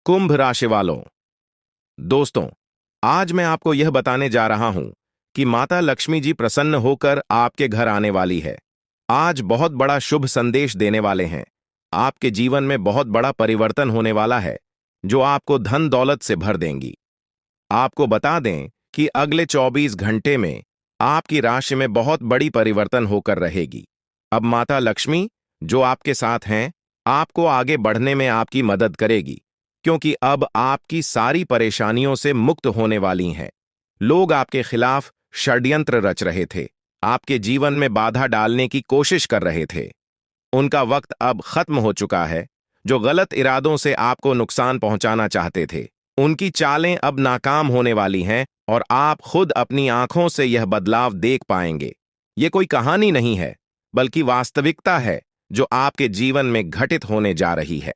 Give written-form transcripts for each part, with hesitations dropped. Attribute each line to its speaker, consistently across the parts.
Speaker 1: कुंभ राशि वालों, दोस्तों, आज मैं आपको यह बताने जा रहा हूं कि माता लक्ष्मी जी प्रसन्न होकर आपके घर आने वाली है। आज बहुत बड़ा शुभ संदेश देने वाले हैं। आपके जीवन में बहुत बड़ा परिवर्तन होने वाला है, जो आपको धन दौलत से भर देंगी। आपको बता दें कि अगले 24 घंटे में आपकी राशि में बहुत बड़ी परिवर्तन होकर रहेगी। अब माता लक्ष्मी, जो आपके साथ हैं, आपको आगे बढ़ने में आपकी मदद करेगी, क्योंकि अब आपकी सारी परेशानियों से मुक्त होने वाली हैं। लोग आपके खिलाफ षड्यंत्र रच रहे थे, आपके जीवन में बाधा डालने की कोशिश कर रहे थे। उनका वक्त अब खत्म हो चुका है। जो गलत इरादों से आपको नुकसान पहुंचाना चाहते थे, उनकी चालें अब नाकाम होने वाली हैं और आप खुद अपनी आंखों से यह बदलाव देख पाएंगे। ये कोई कहानी नहीं है, बल्कि वास्तविकता है जो आपके जीवन में घटित होने जा रही है।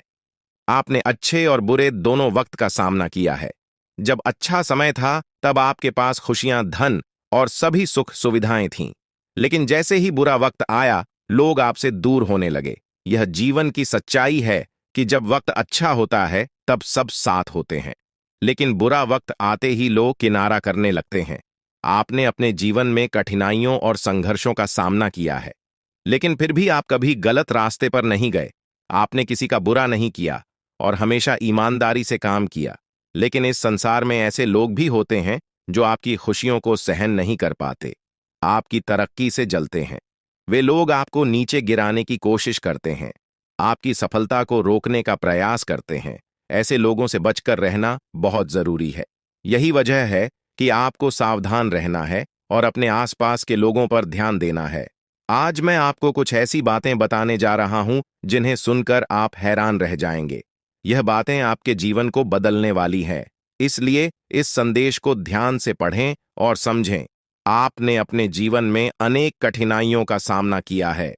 Speaker 1: आपने अच्छे और बुरे दोनों वक्त का सामना किया है। जब अच्छा समय था, तब आपके पास खुशियां, धन और सभी सुख सुविधाएं थीं। लेकिन जैसे ही बुरा वक्त आया, लोग आपसे दूर होने लगे। यह जीवन की सच्चाई है कि जब वक्त अच्छा होता है, तब सब साथ होते हैं, लेकिन बुरा वक्त आते ही लोग किनारा करने लगते हैं। आपने अपने जीवन में कठिनाइयों और संघर्षों का सामना किया है, लेकिन फिर भी आप कभी गलत रास्ते पर नहीं गए। आपने किसी का बुरा नहीं किया और हमेशा ईमानदारी से काम किया। लेकिन इस संसार में ऐसे लोग भी होते हैं जो आपकी खुशियों को सहन नहीं कर पाते, आपकी तरक्की से जलते हैं। वे लोग आपको नीचे गिराने की कोशिश करते हैं, आपकी सफलता को रोकने का प्रयास करते हैं। ऐसे लोगों से बचकर रहना बहुत जरूरी है। यही वजह है कि आपको सावधान रहना है और अपने आसपास के लोगों पर ध्यान देना है। आज मैं आपको कुछ ऐसी बातें बताने जा रहा हूं जिन्हें सुनकर आप हैरान रह जाएंगे। यह बातें आपके जीवन को बदलने वाली है, इसलिए इस संदेश को ध्यान से पढ़ें और समझें। आपने अपने जीवन में अनेक कठिनाइयों का सामना किया है,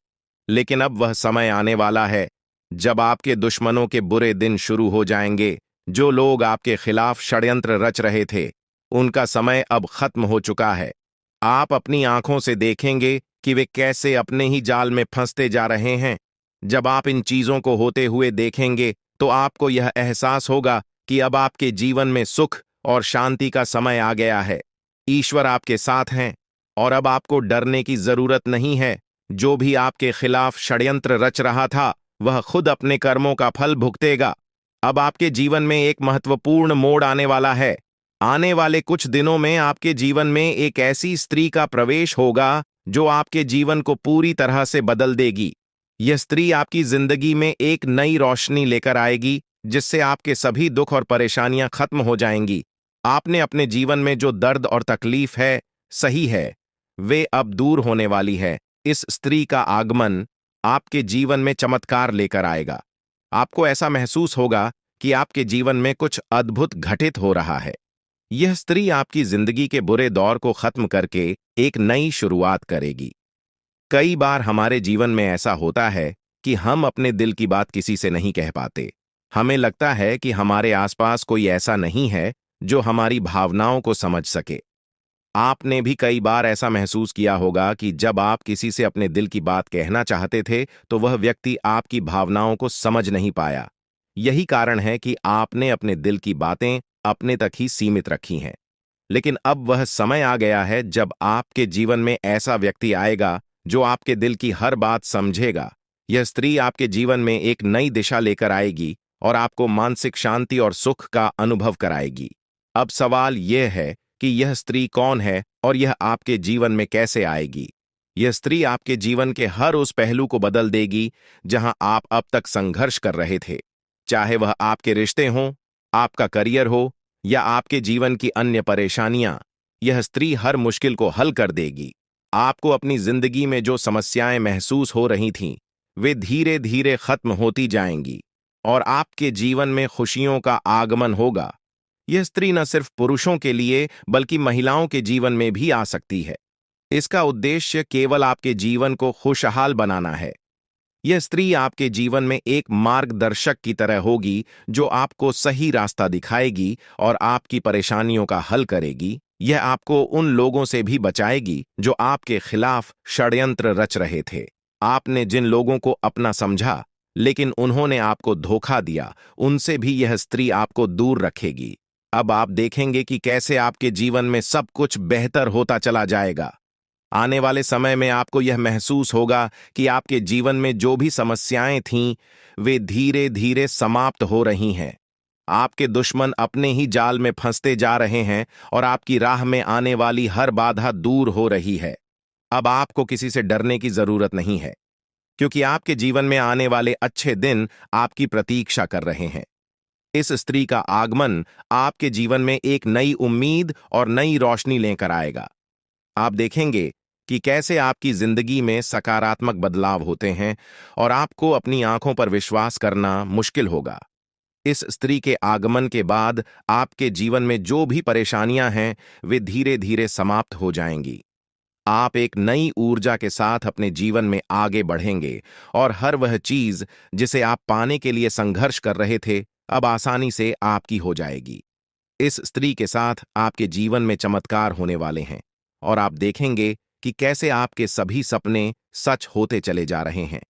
Speaker 1: लेकिन अब वह समय आने वाला है जब आपके दुश्मनों के बुरे दिन शुरू हो जाएंगे। जो लोग आपके खिलाफ षड्यंत्र रच रहे थे, उनका समय अब खत्म हो चुका है। आप अपनी आंखों से देखेंगे कि वे कैसे अपने ही जाल में फंसते जा रहे हैं। जब आप इन चीजों को होते हुए देखेंगे, तो आपको यह एहसास होगा कि अब आपके जीवन में सुख और शांति का समय आ गया है। ईश्वर आपके साथ हैं और अब आपको डरने की जरूरत नहीं है। जो भी आपके खिलाफ षड्यंत्र रच रहा था, वह खुद अपने कर्मों का फल भुगतेगा। अब आपके जीवन में एक महत्वपूर्ण मोड़ आने वाला है। आने वाले कुछ दिनों में आपके जीवन में एक ऐसी स्त्री का प्रवेश होगा जो आपके जीवन को पूरी तरह से बदल देगी। यह स्त्री आपकी जिंदगी में एक नई रोशनी लेकर आएगी, जिससे आपके सभी दुख और परेशानियां खत्म हो जाएंगी। आपने अपने जीवन में जो दर्द और तकलीफ है, सही है, वे अब दूर होने वाली है। इस स्त्री का आगमन आपके जीवन में चमत्कार लेकर आएगा। आपको ऐसा महसूस होगा कि आपके जीवन में कुछ अद्भुत घटित हो रहा है। यह स्त्री आपकी जिंदगी के बुरे दौर को खत्म करके एक नई शुरुआत करेगी। कई बार हमारे जीवन में ऐसा होता है कि हम अपने दिल की बात किसी से नहीं कह पाते। हमें लगता है कि हमारे आसपास कोई ऐसा नहीं है जो हमारी भावनाओं को समझ सके। आपने भी कई बार ऐसा महसूस किया होगा कि जब आप किसी से अपने दिल की बात कहना चाहते थे, तो वह व्यक्ति आपकी भावनाओं को समझ नहीं पाया। यही कारण है कि आपने अपने दिल की बातें अपने तक ही सीमित रखी हैं। लेकिन अब वह समय आ गया है जब आपके जीवन में ऐसा व्यक्ति आएगा जो आपके दिल की हर बात समझेगा। यह स्त्री आपके जीवन में एक नई दिशा लेकर आएगी और आपको मानसिक शांति और सुख का अनुभव कराएगी। अब सवाल यह है कि यह स्त्री कौन है और यह आपके जीवन में कैसे आएगी। यह स्त्री आपके जीवन के हर उस पहलू को बदल देगी जहां आप अब तक संघर्ष कर रहे थे। चाहे वह आपके रिश्ते हों, आपका करियर हो या आपके जीवन की अन्य परेशानियां, यह स्त्री हर मुश्किल को हल कर देगी। आपको अपनी जिंदगी में जो समस्याएं महसूस हो रही थीं, वे धीरे धीरे खत्म होती जाएंगी और आपके जीवन में खुशियों का आगमन होगा। यह स्त्री न सिर्फ पुरुषों के लिए बल्कि महिलाओं के जीवन में भी आ सकती है। इसका उद्देश्य केवल आपके जीवन को खुशहाल बनाना है। यह स्त्री आपके जीवन में एक मार्गदर्शक की तरह होगी, जो आपको सही रास्ता दिखाएगी और आपकी परेशानियों का हल करेगी। यह आपको उन लोगों से भी बचाएगी जो आपके खिलाफ षड्यंत्र रच रहे थे। आपने जिन लोगों को अपना समझा, लेकिन उन्होंने आपको धोखा दिया, उनसे भी यह स्त्री आपको दूर रखेगी। अब आप देखेंगे कि कैसे आपके जीवन में सब कुछ बेहतर होता चला जाएगा। आने वाले समय में आपको यह महसूस होगा कि आपके जीवन में जो भी समस्याएं थीं, वे धीरे धीरे समाप्त हो रही हैं। आपके दुश्मन अपने ही जाल में फंसते जा रहे हैं और आपकी राह में आने वाली हर बाधा दूर हो रही है। अब आपको किसी से डरने की जरूरत नहीं है, क्योंकि आपके जीवन में आने वाले अच्छे दिन आपकी प्रतीक्षा कर रहे हैं। इस स्त्री का आगमन आपके जीवन में एक नई उम्मीद और नई रोशनी लेकर आएगा। आप देखेंगे कि कैसे आपकी जिंदगी में सकारात्मक बदलाव होते हैं और आपको अपनी आंखों पर विश्वास करना मुश्किल होगा। इस स्त्री के आगमन के बाद आपके जीवन में जो भी परेशानियां हैं, वे धीरे धीरे समाप्त हो जाएंगी। आप एक नई ऊर्जा के साथ अपने जीवन में आगे बढ़ेंगे और हर वह चीज जिसे आप पाने के लिए संघर्ष कर रहे थे, अब आसानी से आपकी हो जाएगी। इस स्त्री के साथ आपके जीवन में चमत्कार होने वाले हैं और आप देखेंगे कि कैसे आपके सभी सपने सच होते चले जा रहे हैं।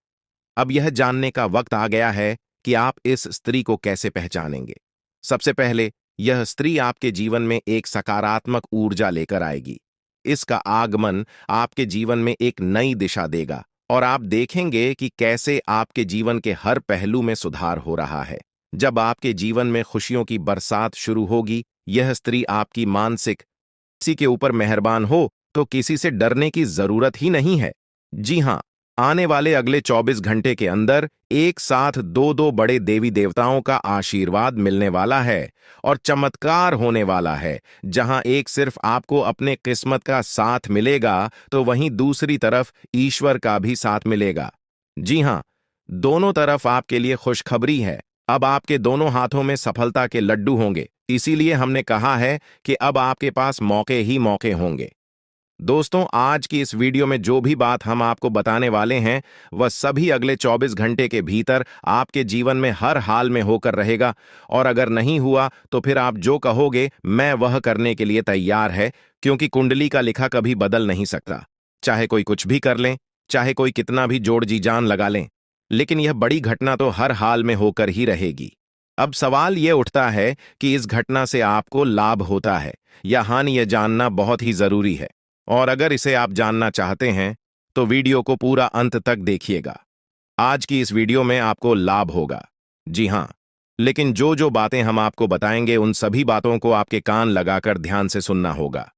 Speaker 1: अब यह जानने का वक्त आ गया है कि आप इस स्त्री को कैसे पहचानेंगे। सबसे पहले, यह स्त्री आपके जीवन में एक सकारात्मक ऊर्जा लेकर आएगी। इसका आगमन आपके जीवन में एक नई दिशा देगा और आप देखेंगे कि कैसे आपके जीवन के हर पहलू में सुधार हो रहा है। जब आपके जीवन में खुशियों की बरसात शुरू होगी, यह स्त्री आपकी मानसिक किसी के ऊपर मेहरबान हो तो किसी से डरने की जरूरत ही नहीं है। जी हां, आने वाले अगले 24 घंटे के अंदर एक साथ दो दो बड़े देवी देवताओं का आशीर्वाद मिलने वाला है और चमत्कार होने वाला है। जहां एक सिर्फ आपको अपने किस्मत का साथ मिलेगा, तो वहीं दूसरी तरफ ईश्वर का भी साथ मिलेगा। जी हां, दोनों तरफ आपके लिए खुशखबरी है। अब आपके दोनों हाथों में सफलता के लड्डू होंगे। इसीलिए हमने कहा है कि अब आपके पास मौके ही मौके होंगे। दोस्तों, आज की इस वीडियो में जो भी बात हम आपको बताने वाले हैं, वह सभी अगले 24 घंटे के भीतर आपके जीवन में हर हाल में होकर रहेगा। और अगर नहीं हुआ तो फिर आप जो कहोगे, मैं वह करने के लिए तैयार है, क्योंकि कुंडली का लिखा कभी बदल नहीं सकता। चाहे कोई कुछ भी कर लें, चाहे कोई कितना भी जोड़ जी जान लगा लें, लेकिन यह बड़ी घटना तो हर हाल में होकर ही रहेगी। अब सवाल यह उठता है कि इस घटना से आपको लाभ होता है या हानि, यह जानना बहुत ही जरूरी है। और अगर इसे आप जानना चाहते हैं तो वीडियो को पूरा अंत तक देखिएगा। आज की इस वीडियो में आपको लाभ होगा। जी हां, लेकिन जो जो बातें हम आपको बताएंगे, उन सभी बातों को आपके कान लगाकर ध्यान से सुनना होगा,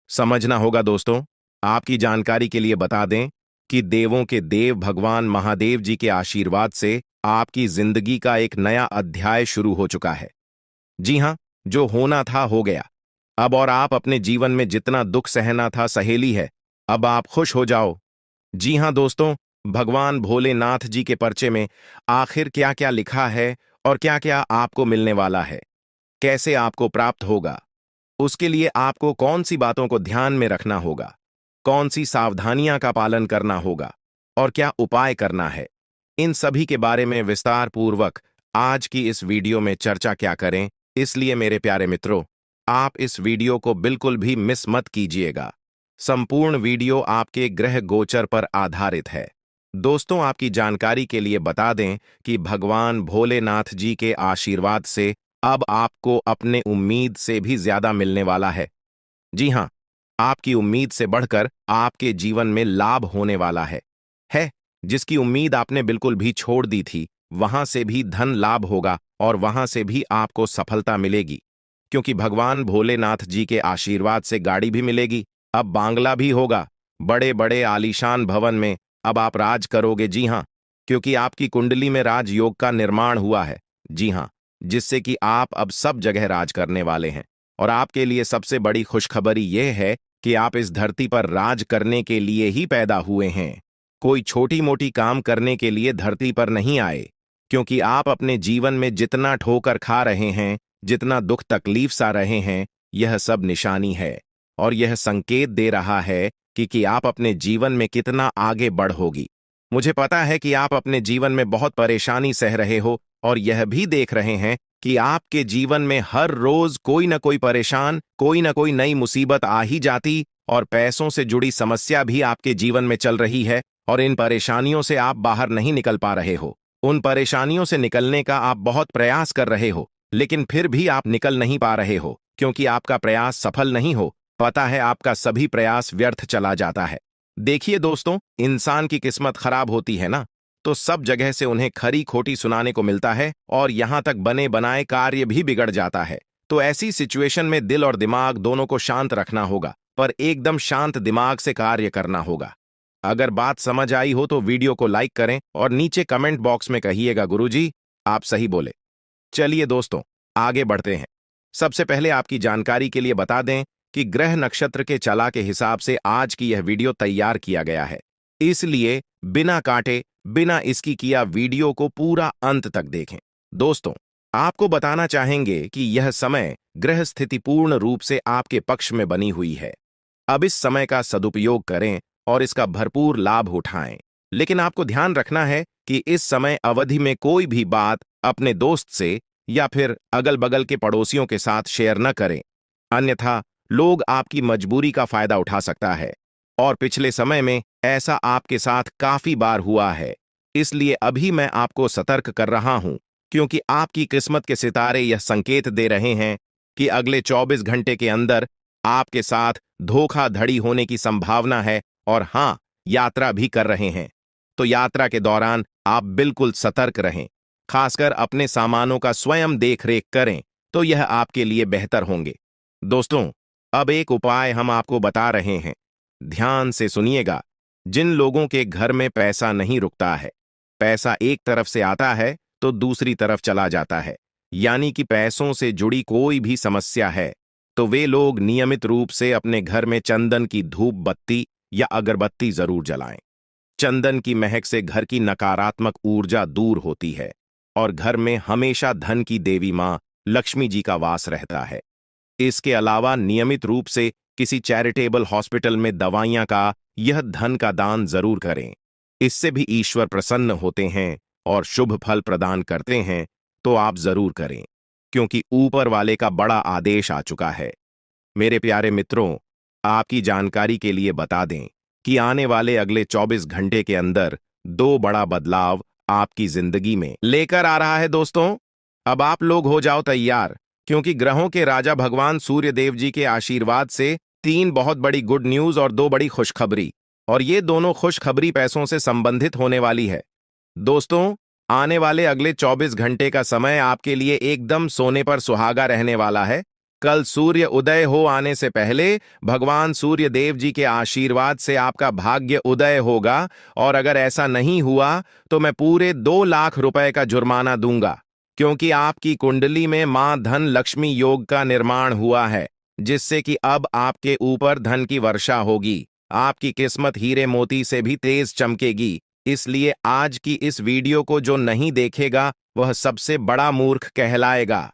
Speaker 1: समझना होगा। दोस्तों, आपकी जानकारी के लिए बता दें कि देवों के देव भगवान महादेव जी के आशीर्वाद से आपकी जिंदगी का एक नया अध्याय शुरू हो चुका है। जी हां, जो होना था हो गया। अब और आप अपने जीवन में जितना दुख सहना था सहेली है, अब आप खुश हो जाओ। जी हां दोस्तों, भगवान भोलेनाथ जी के पर्चे में आखिर क्या क्या लिखा है और क्या क्या आपको मिलने वाला है, कैसे आपको प्राप्त होगा, उसके लिए आपको कौन सी बातों को ध्यान में रखना होगा, कौन सी सावधानियां का पालन करना होगा और क्या उपाय करना है, इन सभी के बारे में विस्तार पूर्वक आज की इस वीडियो में चर्चा क्या करें। इसलिए मेरे प्यारे मित्रों, आप इस वीडियो को बिल्कुल भी मिस मत कीजिएगा। संपूर्ण वीडियो आपके ग्रह गोचर पर आधारित है। दोस्तों, आपकी जानकारी के लिए बता दें कि भगवान भोलेनाथ जी के आशीर्वाद से अब आपको अपने उम्मीद से भी ज्यादा मिलने वाला है। जी हां, आपकी उम्मीद से बढ़कर आपके जीवन में लाभ होने वाला है। जिसकी उम्मीद आपने बिल्कुल भी छोड़ दी थी, वहां से भी धन लाभ होगा और वहां से भी आपको सफलता मिलेगी, क्योंकि भगवान भोलेनाथ जी के आशीर्वाद से गाड़ी भी मिलेगी। अब बांग्ला भी होगा। बड़े बड़े आलीशान भवन में अब आप राज करोगे। जी हां, क्योंकि आपकी कुंडली में राजयोग का निर्माण हुआ है। जी हां, जिससे कि आप अब सब जगह राज करने वाले हैं। और आपके लिए सबसे बड़ी खुशखबरी यह है कि आप इस धरती पर राज करने के लिए ही पैदा हुए हैं। कोई छोटी मोटी काम करने के लिए धरती पर नहीं आए, क्योंकि आप अपने जीवन में जितना ठोकर खा रहे हैं, जितना दुख तकलीफ सा रहे हैं, यह सब निशानी है और यह संकेत दे रहा है कि आप अपने जीवन में कितना आगे बढ़ोगी। मुझे पता है कि आप अपने जीवन में बहुत परेशानी सह रहे हो और यह भी देख रहे हैं कि आपके जीवन में हर रोज कोई न कोई परेशान, कोई न कोई नई मुसीबत आ ही जाती और पैसों से जुड़ी समस्या भी आपके जीवन में चल रही है और इन परेशानियों से आप बाहर नहीं निकल पा रहे हो। उन परेशानियों से निकलने का आप बहुत प्रयास कर रहे हो, लेकिन फिर भी आप निकल नहीं पा रहे हो क्योंकि आपका प्रयास सफल नहीं हो। पता है, आपका सभी प्रयास व्यर्थ चला जाता है। देखिए दोस्तों, इंसान की किस्मत खराब होती है ना, तो सब जगह से उन्हें खरी खोटी सुनाने को मिलता है और यहां तक बने बनाए कार्य भी बिगड़ जाता है। तो ऐसी सिचुएशन में दिल और दिमाग दोनों को शांत रखना होगा, पर एकदम शांत दिमाग से कार्य करना होगा। अगर बात समझ आई हो तो वीडियो को लाइक करें और नीचे कमेंट बॉक्स में कहिएगा गुरुजी आप सही बोले। चलिए दोस्तों, आगे बढ़ते हैं। सबसे पहले आपकी जानकारी के लिए बता दें कि ग्रह नक्षत्र के चला के हिसाब से आज की यह वीडियो तैयार किया गया है, इसलिए बिना काटे बिना इसकी किया वीडियो को पूरा अंत तक देखें। दोस्तों, आपको बताना चाहेंगे कि यह समय ग्रह स्थिति पूर्ण रूप से आपके पक्ष में बनी हुई है। अब इस समय का सदुपयोग करें और इसका भरपूर लाभ उठाएं। लेकिन आपको ध्यान रखना है कि इस समय अवधि में कोई भी बात अपने दोस्त से या फिर अगल बगल के पड़ोसियों के साथ शेयर न करें, अन्यथा लोग आपकी मजबूरी का फायदा उठा सकता है। और पिछले समय में ऐसा आपके साथ काफी बार हुआ है, इसलिए अभी मैं आपको सतर्क कर रहा हूं, क्योंकि आपकी किस्मत के सितारे यह संकेत दे रहे हैं कि अगले 24 घंटे के अंदर आपके साथ धोखाधड़ी होने की संभावना है। और हां, यात्रा भी कर रहे हैं, तो यात्रा के दौरान आप बिल्कुल सतर्क रहें। खासकर अपने सामानों का स्वयं देखरेख करें, तो यह आपके लिए बेहतर होंगे। दोस्तों, अब एक उपाय हम आपको बता रहे हैं, ध्यान से सुनिएगा। जिन लोगों के घर में पैसा नहीं रुकता है, पैसा एक तरफ से आता है तो दूसरी तरफ चला जाता है, यानी कि पैसों से जुड़ी कोई भी समस्या है, तो वे लोग नियमित रूप से अपने घर में चंदन की धूप बत्ती या अगरबत्ती जरूर जलाएं। चंदन की महक से घर की नकारात्मक ऊर्जा दूर होती है और घर में हमेशा धन की देवी मां लक्ष्मी जी का वास रहता है। इसके अलावा नियमित रूप से किसी चैरिटेबल हॉस्पिटल में दवाइयां का यह धन का दान जरूर करें। इससे भी ईश्वर प्रसन्न होते हैं और शुभ फल प्रदान करते हैं, तो आप जरूर करें, क्योंकि ऊपर वाले का बड़ा आदेश आ चुका है। मेरे प्यारे मित्रों, आपकी जानकारी के लिए बता दें कि आने वाले अगले 24 घंटे के अंदर दो बड़ा बदलाव आपकी जिंदगी में लेकर आ रहा है। दोस्तों, अब आप लोग हो जाओ तैयार, क्योंकि ग्रहों के राजा भगवान सूर्य देव जी के आशीर्वाद से 3 बहुत बड़ी गुड न्यूज और 2 बड़ी खुशखबरी, और ये दोनों खुशखबरी पैसों से संबंधित होने वाली है। दोस्तों, आने वाले अगले 24 घंटे का समय आपके लिए एकदम सोने पर सुहागा रहने वाला है। कल सूर्य उदय हो आने से पहले भगवान सूर्य देव जी के आशीर्वाद से आपका भाग्य उदय होगा, और अगर ऐसा नहीं हुआ तो मैं पूरे 2 लाख रुपए का जुर्माना दूंगा, क्योंकि आपकी कुंडली में मां धन लक्ष्मी योग का निर्माण हुआ है, जिससे कि अब आपके ऊपर धन की वर्षा होगी। आपकी किस्मत हीरे मोती से भी तेज चमकेगी। इसलिए आज की इस वीडियो को जो नहीं देखेगा वह सबसे बड़ा मूर्ख कहलाएगा।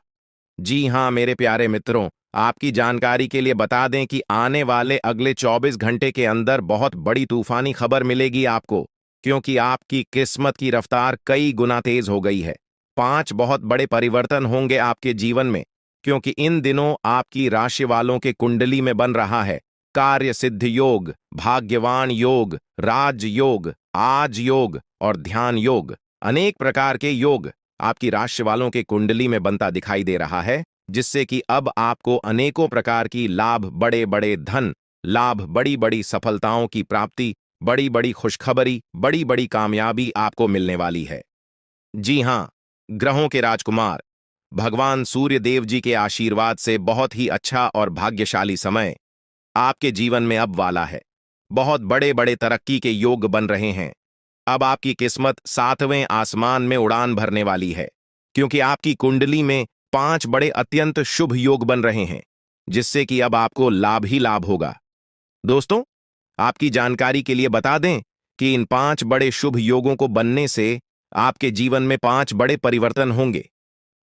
Speaker 1: जी हां मेरे प्यारे मित्रों, आपकी जानकारी के लिए बता दें कि आने वाले अगले 24 घंटे के अंदर बहुत बड़ी तूफानी खबर मिलेगी आपको, क्योंकि आपकी किस्मत की रफ्तार कई गुना तेज हो गई है। 5 बहुत बड़े परिवर्तन होंगे आपके जीवन में, क्योंकि इन दिनों आपकी राशि वालों के कुंडली में बन रहा है कार्य सिद्ध योग, भाग्यवान योग, राज योग, आज योग और ध्यान योग। अनेक प्रकार के योग आपकी राशि वालों के कुंडली में बनता दिखाई दे रहा है, जिससे कि अब आपको अनेकों प्रकार की लाभ, बड़े बड़े धन लाभ, बड़ी बड़ी सफलताओं की प्राप्ति, बड़ी बड़ी खुशखबरी, बड़ी बड़ी कामयाबी आपको मिलने वाली है। जी हां, ग्रहों के राजकुमार भगवान सूर्य देव जी के आशीर्वाद से बहुत ही अच्छा और भाग्यशाली समय आपके जीवन में अब वाला है। बहुत बड़े बड़े तरक्की के योग बन रहे हैं। अब आपकी किस्मत 7वें आसमान में उड़ान भरने वाली है, क्योंकि आपकी कुंडली में 5 बड़े अत्यंत शुभ योग बन रहे हैं, जिससे कि अब आपको लाभ ही लाभ होगा। दोस्तों, आपकी जानकारी के लिए बता दें कि इन 5 बड़े शुभ योगों को बनने से आपके जीवन में 5 बड़े परिवर्तन होंगे।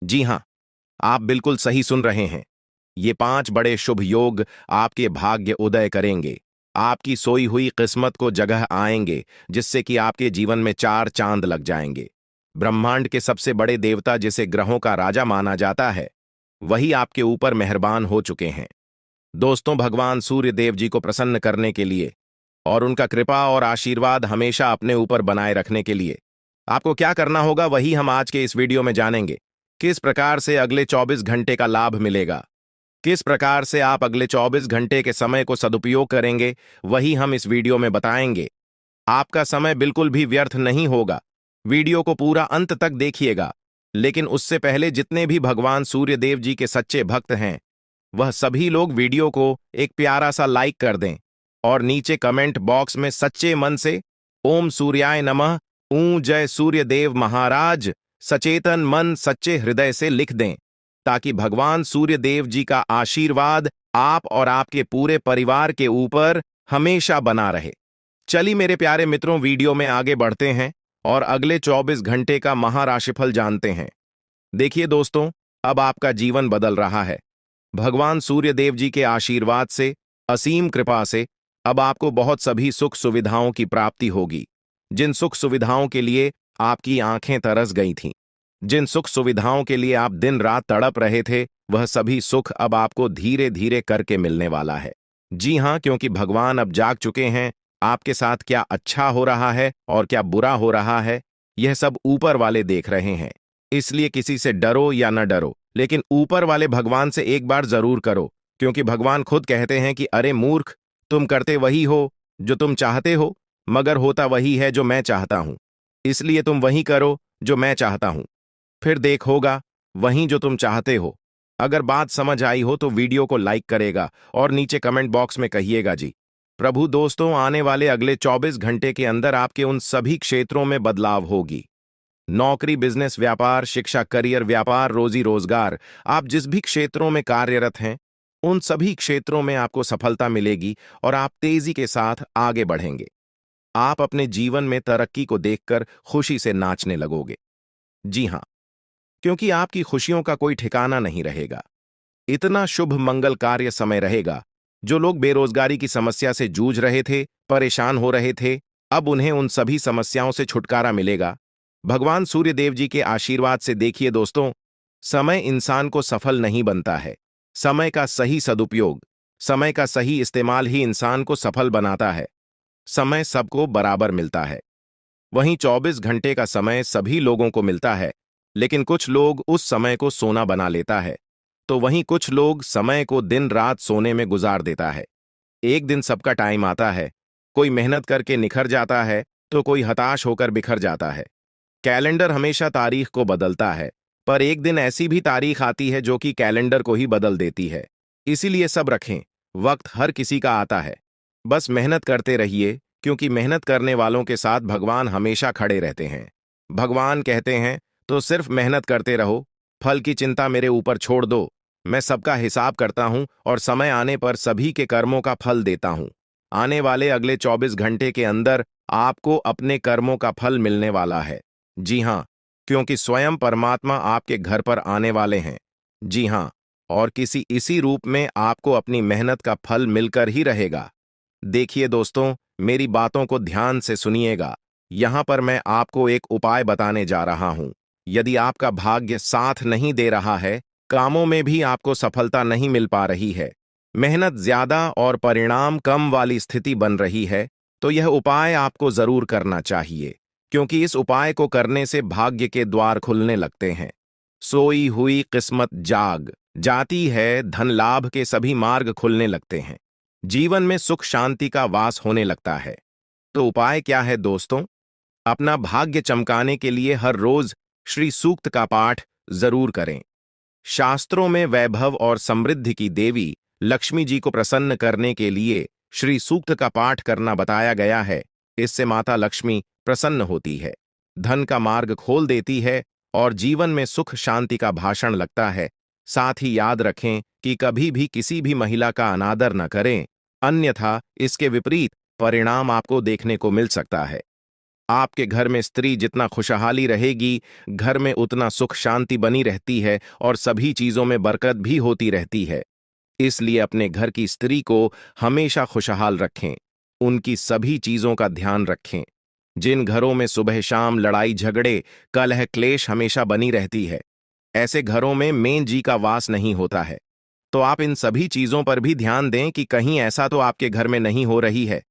Speaker 1: जी हां, आप बिल्कुल सही सुन रहे हैं। ये 5 बड़े शुभ योग आपके भाग्य उदय करेंगे, आपकी सोई हुई किस्मत को जगह आएंगे, जिससे कि आपके जीवन में 4 चांद लग जाएंगे। ब्रह्मांड के सबसे बड़े देवता, जिसे ग्रहों का राजा माना जाता है, वही आपके ऊपर मेहरबान हो चुके हैं। दोस्तों, भगवान सूर्य देव जी को प्रसन्न करने के लिए और उनका कृपा और आशीर्वाद हमेशा अपने ऊपर बनाए रखने के लिए आपको क्या करना होगा वही हम आज के इस वीडियो में जानेंगे। किस प्रकार से अगले 24 घंटे का लाभ मिलेगा, किस प्रकार से आप अगले 24 घंटे के समय को सदुपयोग करेंगे, वही हम इस वीडियो में बताएंगे। आपका समय बिल्कुल भी व्यर्थ नहीं होगा। वीडियो को पूरा अंत तक देखिएगा। लेकिन उससे पहले जितने भी भगवान सूर्य देव जी के सच्चे भक्त हैं, वह सभी लोग वीडियो को एक प्यारा सा लाइक कर दें और नीचे कमेंट बॉक्स में सच्चे मन से ओम सूर्याय नमः, जय सूर्य देव महाराज, सचेतन मन सच्चे हृदय से लिख दें, ताकि भगवान सूर्य देव जी का आशीर्वाद आप और आपके पूरे परिवार के ऊपर हमेशा बना रहे। चलिए मेरे प्यारे मित्रों, वीडियो में आगे बढ़ते हैं और अगले 24 घंटे का महाराशिफल जानते हैं। देखिए दोस्तों, अब आपका जीवन बदल रहा है। भगवान सूर्य देव जी के आशीर्वाद से, असीम कृपा से अब आपको बहुत सभी सुख सुविधाओं की प्राप्ति होगी। जिन सुख सुविधाओं के लिए आपकी आंखें तरस गई थीं, जिन सुख सुविधाओं के लिए आप दिन रात तड़प रहे थे, वह सभी सुख अब आपको धीरे धीरे करके मिलने वाला है। जी हां, क्योंकि भगवान अब जाग चुके हैं। आपके साथ क्या अच्छा हो रहा है और क्या बुरा हो रहा है, यह सब ऊपर वाले देख रहे हैं। इसलिए किसी से डरो या न डरो, लेकिन ऊपर वाले भगवान से एक बार जरूर करो, क्योंकि भगवान खुद कहते हैं कि अरे मूर्ख, तुम करते वही हो जो तुम चाहते हो, मगर होता वही है जो मैं चाहता हूं। इसलिए तुम वही करो जो मैं चाहता हूं, फिर देख होगा वही जो तुम चाहते हो। अगर बात समझ आई हो तो वीडियो को लाइक करेगा और नीचे कमेंट बॉक्स में कहिएगा जी। प्रभु दोस्तों, आने वाले अगले 24 घंटे के अंदर आपके उन सभी क्षेत्रों में बदलाव होगी। नौकरी, बिजनेस, व्यापार, शिक्षा, करियर, व्यापार, रोजी रोजगार, आप जिस भी क्षेत्रों में कार्यरत हैं, उन सभी क्षेत्रों में आपको सफलता मिलेगी और आप तेजी के साथ आगे बढ़ेंगे। आप अपने जीवन में तरक्की को देखकर खुशी से नाचने लगोगे। जी हां, क्योंकि आपकी खुशियों का कोई ठिकाना नहीं रहेगा। इतना शुभ मंगल कार्य समय रहेगा। जो लोग बेरोजगारी की समस्या से जूझ रहे थे, परेशान हो रहे थे, अब उन्हें उन सभी समस्याओं से छुटकारा मिलेगा भगवान सूर्य देव जी के आशीर्वाद से। देखिए दोस्तों, समय इंसान को सफल नहीं बनता है। समय का सही सदुपयोग, समय का सही इस्तेमाल ही इंसान को सफल बनाता है। समय सबको बराबर मिलता है। वहीं 24 घंटे का समय सभी लोगों को मिलता है, लेकिन कुछ लोग उस समय को सोना बना लेता है, तो वहीं कुछ लोग समय को दिन रात सोने में गुजार देता है। एक दिन सबका टाइम आता है। कोई मेहनत करके निखर जाता है तो कोई हताश होकर बिखर जाता है। कैलेंडर हमेशा तारीख को बदलता है, पर एक दिन ऐसी भी तारीख आती है जो कि कैलेंडर को ही बदल देती है। इसीलिए सब रखें, वक्त हर किसी का आता है। बस मेहनत करते रहिए, क्योंकि मेहनत करने वालों के साथ भगवान हमेशा खड़े रहते हैं। भगवान कहते हैं तो सिर्फ मेहनत करते रहो, फल की चिंता मेरे ऊपर छोड़ दो। मैं सबका हिसाब करता हूं और समय आने पर सभी के कर्मों का फल देता हूं। आने वाले अगले 24 घंटे के अंदर आपको अपने कर्मों का फल मिलने वाला है। जी हां, क्योंकि स्वयं परमात्मा आपके घर पर आने वाले हैं। जी हां, और किसी इसी रूप में आपको अपनी मेहनत का फल मिलकर ही रहेगा। देखिए दोस्तों, मेरी बातों को ध्यान से सुनिएगा। यहां पर मैं आपको एक उपाय बताने जा रहा हूं। यदि आपका भाग्य साथ नहीं दे रहा है, कामों में भी आपको सफलता नहीं मिल पा रही है, मेहनत ज्यादा और परिणाम कम वाली स्थिति बन रही है, तो यह उपाय आपको जरूर करना चाहिए, क्योंकि इस उपाय को करने से भाग्य के द्वार खुलने लगते हैं। सोई हुई किस्मत जाग जाती है, धन लाभ के सभी मार्ग खुलने लगते हैं, जीवन में सुख शांति का वास होने लगता है। तो उपाय क्या है दोस्तों? अपना भाग्य चमकाने के लिए हर रोज श्री सूक्त का पाठ जरूर करें। शास्त्रों में वैभव और समृद्धि की देवी लक्ष्मी जी को प्रसन्न करने के लिए श्री सूक्त का पाठ करना बताया गया है। इससे माता लक्ष्मी प्रसन्न होती है, धन का मार्ग खोल देती है और जीवन में सुख शांति का भाषण लगता है। साथ ही याद रखें कि कभी भी किसी भी महिला का अनादर न करें, अन्यथा इसके विपरीत परिणाम आपको देखने को मिल सकता है। आपके घर में स्त्री जितना खुशहाली रहेगी, घर में उतना सुख शांति बनी रहती है और सभी चीजों में बरकत भी होती रहती है। इसलिए अपने घर की स्त्री को हमेशा खुशहाल रखें, उनकी सभी चीजों का ध्यान रखें। जिन घरों में सुबह शाम लड़ाई झगड़े, कलह क्लेश हमेशा बनी रहती है, ऐसे घरों में मेन जी का वास नहीं होता है। तो आप इन सभी चीजों पर भी ध्यान दें कि कहीं ऐसा तो आपके घर में नहीं हो रही है।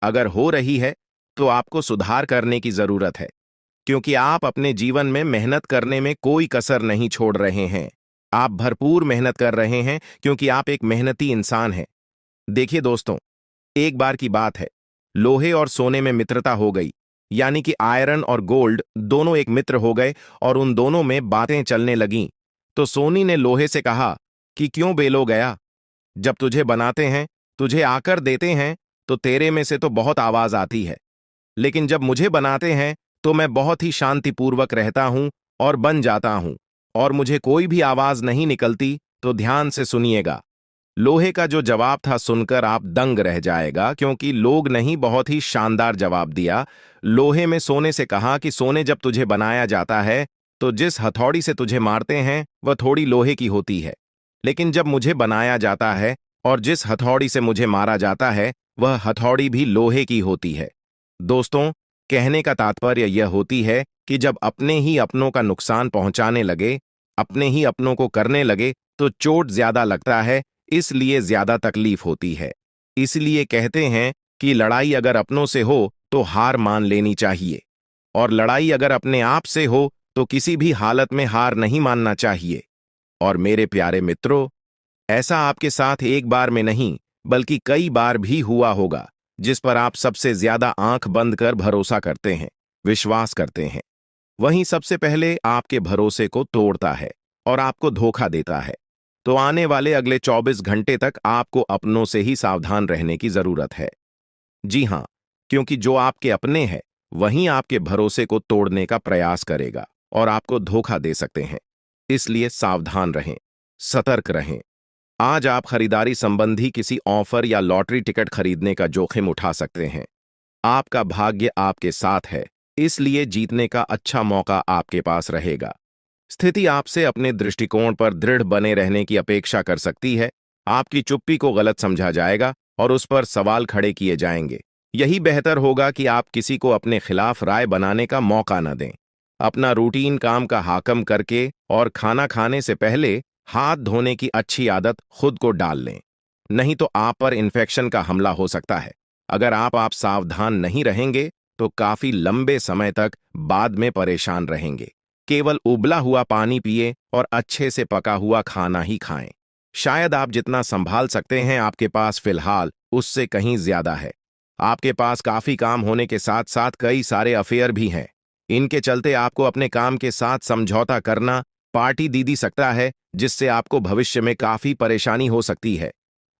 Speaker 1: अगर हो रही है तो आपको सुधार करने की जरूरत है। क्योंकि आप अपने जीवन में मेहनत करने में कोई कसर नहीं छोड़ रहे हैं। आप भरपूर मेहनत कर रहे हैं क्योंकि आप एक मेहनती इंसान हैं। देखिए दोस्तों, एक बार की बात है, लोहे और सोने में मित्रता हो गई, यानी कि आयरन और गोल्ड दोनों एक मित्र हो गए और उन दोनों में बातें चलने लगीं। तो सोनी ने लोहे से कहा कि क्यों बेलो गया, जब तुझे बनाते हैं, तुझे आकर देते हैं, तो तेरे में से तो बहुत आवाज आती है, लेकिन जब मुझे बनाते हैं तो मैं बहुत ही शांतिपूर्वक रहता हूं और बन जाता हूं, और मुझे कोई भी आवाज नहीं निकलती। तो ध्यान से सुनिएगा। लोहे का जो जवाब था सुनकर आप दंग रह जाएगा, क्योंकि लोग नहीं, बहुत ही शानदार जवाब दिया। लोहे में सोने से कहा कि सोने, जब तुझे बनाया जाता है तो जिस हथौड़ी से तुझे मारते हैं वह थोड़ी लोहे की होती है, लेकिन जब मुझे बनाया जाता है और जिस हथौड़ी से मुझे मारा जाता है वह हथौड़ी भी लोहे की होती है। दोस्तों, कहने का तात्पर्य यह होती है कि जब अपने ही अपनों का नुकसान पहुंचाने लगे, अपने ही अपनों को करने लगे, तो चोट ज्यादा लगता है, इसलिए ज्यादा तकलीफ होती है। इसलिए कहते हैं कि लड़ाई अगर अपनों से हो तो हार मान लेनी चाहिए, और लड़ाई अगर अपने आप से हो तो किसी भी हालत में हार नहीं मानना चाहिए। और मेरे प्यारे मित्रों, ऐसा आपके साथ एक बार में नहीं बल्कि कई बार भी हुआ होगा, जिस पर आप सबसे ज्यादा आंख बंद कर भरोसा करते हैं, विश्वास करते हैं, वहीं सबसे पहले आपके भरोसे को तोड़ता है और आपको धोखा देता है। तो आने वाले अगले 24 घंटे तक आपको अपनों से ही सावधान रहने की जरूरत है। जी हां, क्योंकि जो आपके अपने हैं वहीं आपके भरोसे को तोड़ने का प्रयास करेगा और आपको धोखा दे सकते हैं। इसलिए सावधान रहें, सतर्क रहें। आज आप खरीदारी संबंधी किसी ऑफर या लॉटरी टिकट खरीदने का जोखिम उठा सकते हैं। आपका भाग्य आपके साथ है, इसलिए जीतने का अच्छा मौका आपके पास रहेगा। स्थिति आपसे अपने दृष्टिकोण पर दृढ़ बने रहने की अपेक्षा कर सकती है। आपकी चुप्पी को गलत समझा जाएगा और उस पर सवाल खड़े किए जाएंगे। यही बेहतर होगा कि आप किसी को अपने खिलाफ राय बनाने का मौका न दें। अपना रूटीन काम का हाकम करके और खाना खाने से पहले हाथ धोने की अच्छी आदत खुद को डाल लें, नहीं तो आप पर इन्फेक्शन का हमला हो सकता है। अगर आप सावधान नहीं रहेंगे तो काफी लंबे समय तक बाद में परेशान रहेंगे। केवल उबला हुआ पानी पिए और अच्छे से पका हुआ खाना ही खाएं। शायद आप जितना संभाल सकते हैं आपके पास फिलहाल उससे कहीं ज्यादा है। आपके पास काफी काम होने के साथ साथ कई सारे अफेयर भी हैं। इनके चलते आपको अपने काम के साथ समझौता करना पार्टी दीदी सकता है, जिससे आपको भविष्य में काफी परेशानी हो सकती है।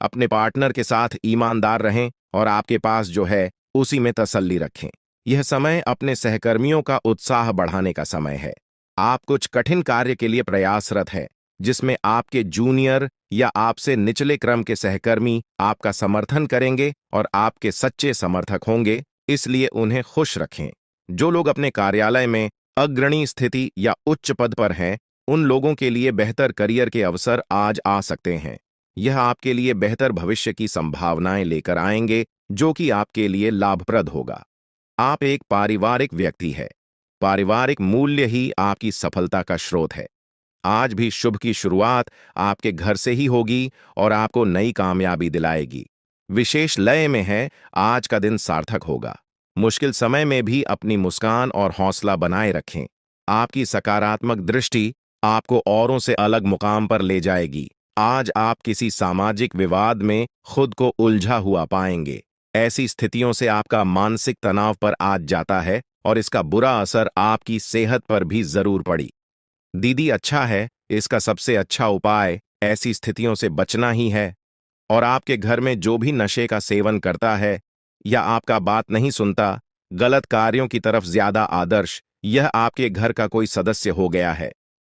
Speaker 1: अपने पार्टनर के साथ ईमानदार रहें और आपके पास जो है उसी में तसल्ली रखें। यह समय अपने सहकर्मियों का उत्साह बढ़ाने का समय है। आप कुछ कठिन कार्य के लिए प्रयासरत हैं, जिसमें आपके जूनियर या आपसे निचले क्रम के सहकर्मी आपका समर्थन करेंगे और आपके सच्चे समर्थक होंगे, इसलिए उन्हें खुश रखें। जो लोग अपने कार्यालय में अग्रणी स्थिति या उच्च पद पर हैं, उन लोगों के लिए बेहतर करियर के अवसर आज आ सकते हैं। यह आपके लिए बेहतर भविष्य की संभावनाएं लेकर आएंगे, जो कि आपके लिए लाभप्रद होगा। आप एक पारिवारिक व्यक्ति है। पारिवारिक मूल्य ही आपकी सफलता का स्रोत है। आज भी शुभ की शुरुआत आपके घर से ही होगी और आपको नई कामयाबी दिलाएगी। विशेष लय में है, आज का दिन सार्थक होगा। मुश्किल समय में भी अपनी मुस्कान और हौसला बनाए रखें। आपकी सकारात्मक दृष्टि आपको औरों से अलग मुकाम पर ले जाएगी। आज आप किसी सामाजिक विवाद में खुद को उलझा हुआ पाएंगे। ऐसी स्थितियों से आपका मानसिक तनाव पर आज जाता है और इसका बुरा असर आपकी सेहत पर भी जरूर पड़ी। दीदी, अच्छा है, इसका सबसे अच्छा उपाय ऐसी स्थितियों से बचना ही है। और आपके घर में जो भी नशे का सेवन करता है या आपका बात नहीं सुनता, गलत कार्यों की तरफ ज्यादा आदर्श, यह आपके घर का कोई सदस्य हो गया है।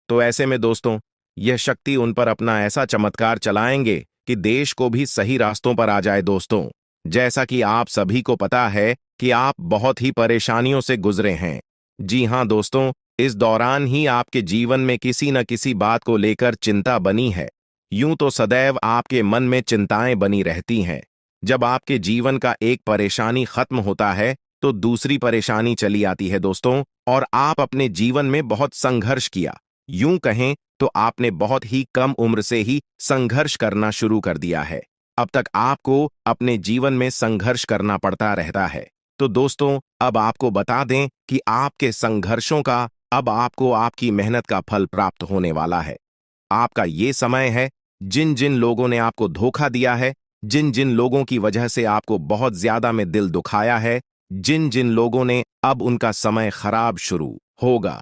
Speaker 1: तो ऐसे में दोस्तों, यह शक्ति उन पर अपना ऐसा चमत्कार चलाएंगे कि देश को भी सही रास्तों पर आ जाए। दोस्तों, जैसा कि आप सभी को पता है कि आप बहुत ही परेशानियों से गुजरे हैं। जी हां दोस्तों, इस दौरान ही आपके जीवन में किसी न किसी बात को लेकर चिंता बनी है। यूं तो सदैव आपके मन में चिंताएं बनी रहती हैं। जब आपके जीवन का एक परेशानी खत्म होता है तो दूसरी परेशानी चली आती है दोस्तों, और आप अपने जीवन में बहुत संघर्ष किया। यूं कहें तो आपने बहुत ही कम उम्र से ही संघर्ष करना शुरू कर दिया है। अब तक आपको अपने जीवन में संघर्ष करना पड़ता रहता है। तो दोस्तों, अब आपको बता दें कि आपके संघर्षों का अब आपको आपकी मेहनत का फल प्राप्त होने वाला है। आपका ये समय है, जिन जिन लोगों ने आपको धोखा दिया है, जिन जिन लोगों की वजह से आपको बहुत ज्यादा में दिल दुखाया है, जिन जिन लोगों ने अब उनका समय खराब शुरू होगा।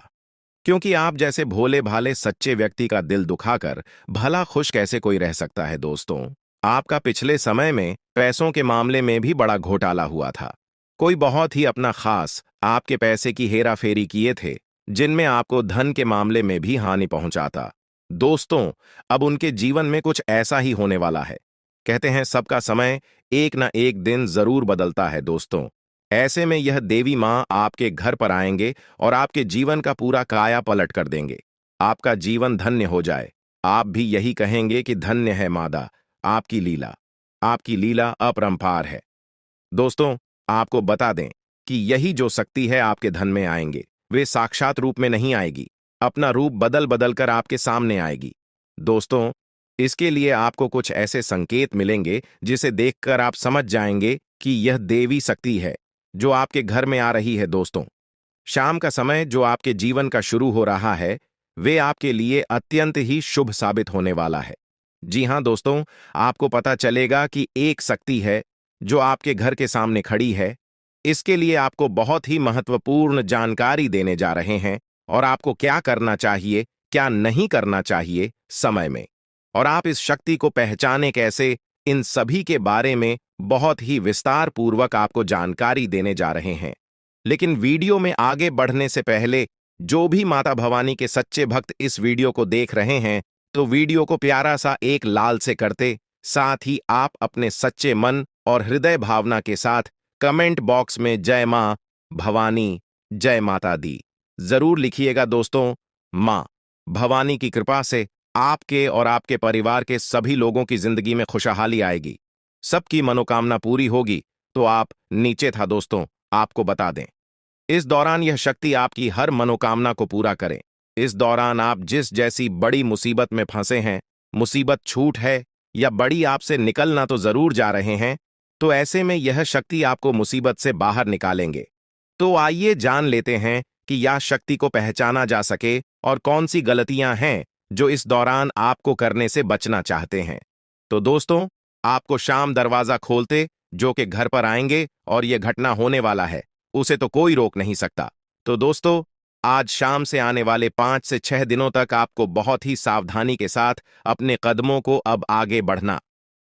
Speaker 1: क्योंकि आप जैसे भोले भाले सच्चे व्यक्ति का दिल दुखाकर भला खुश कैसे कोई रह सकता है दोस्तों। आपका पिछले समय में पैसों के मामले में भी बड़ा घोटाला हुआ था। कोई बहुत ही अपना खास आपके पैसे की हेरा फेरी किए थे, जिनमें आपको धन के मामले में भी हानि पहुंचाता। दोस्तों, अब उनके जीवन में कुछ ऐसा ही होने वाला है। कहते हैं सबका समय एक न एक दिन जरूर बदलता है दोस्तों। ऐसे में यह देवी माँ आपके घर पर आएंगे और आपके जीवन का पूरा काया पलट कर देंगे। आपका जीवन धन्य हो जाए। आप भी यही कहेंगे कि धन्य है मादा, आपकी लीला। आपकी लीला अपरंपार है। दोस्तों, आपको बता दें कि यही जो शक्ति है आपके धन में आएंगे, वे साक्षात रूप में नहीं आएगी, अपना रूप बदल बदल कर आपके सामने आएगी। दोस्तों, इसके लिए आपको कुछ ऐसे संकेत मिलेंगे जिसे देखकर आप समझ जाएंगे कि यह देवी शक्ति है जो आपके घर में आ रही है। दोस्तों, शाम का समय जो आपके जीवन का शुरू हो रहा है, वे आपके लिए अत्यंत ही शुभ साबित होने वाला है। जी हां दोस्तों, आपको पता चलेगा कि एक शक्ति है जो आपके घर के सामने खड़ी है। इसके लिए आपको बहुत ही महत्वपूर्ण जानकारी देने जा रहे हैं और आपको क्या करना चाहिए, क्या नहीं करना चाहिए समय में, और आप इस शक्ति को पहचाने कैसे, इन सभी के बारे में बहुत ही विस्तार पूर्वक आपको जानकारी देने जा रहे हैं। लेकिन वीडियो में आगे बढ़ने से पहले जो भी माता भवानी के सच्चे भक्त इस वीडियो को देख रहे हैं, तो वीडियो को प्यारा सा एक लाल से करते, साथ ही आप अपने सच्चे मन और हृदय भावना के साथ कमेंट बॉक्स में जय मां भवानी, जय माता दी जरूर लिखिएगा दोस्तों। मां भवानी की कृपा से आपके और आपके परिवार के सभी लोगों की जिंदगी में खुशहाली आएगी, सबकी मनोकामना पूरी होगी। तो आप नीचे था दोस्तों, आपको बता दें, इस दौरान यह शक्ति आपकी हर मनोकामना को पूरा करे। इस दौरान आप जिस जैसी बड़ी मुसीबत में फंसे हैं, मुसीबत छूट है या बड़ी आपसे निकलना तो जरूर जा रहे हैं, तो ऐसे में यह शक्ति आपको मुसीबत से बाहर निकालेंगे। तो आइए जान लेते हैं कि यह शक्ति को पहचाना जा सके और कौन सी गलतियां हैं जो इस दौरान आपको करने से बचना चाहते हैं। तो दोस्तों, आपको शाम दरवाजा खोलते जो कि घर पर आएंगे और यह घटना होने वाला है, उसे तो कोई रोक नहीं सकता। तो दोस्तों, आज शाम से आने वाले 5 से 6 दिनों तक आपको बहुत ही सावधानी के साथ अपने कदमों को अब आगे बढ़ना।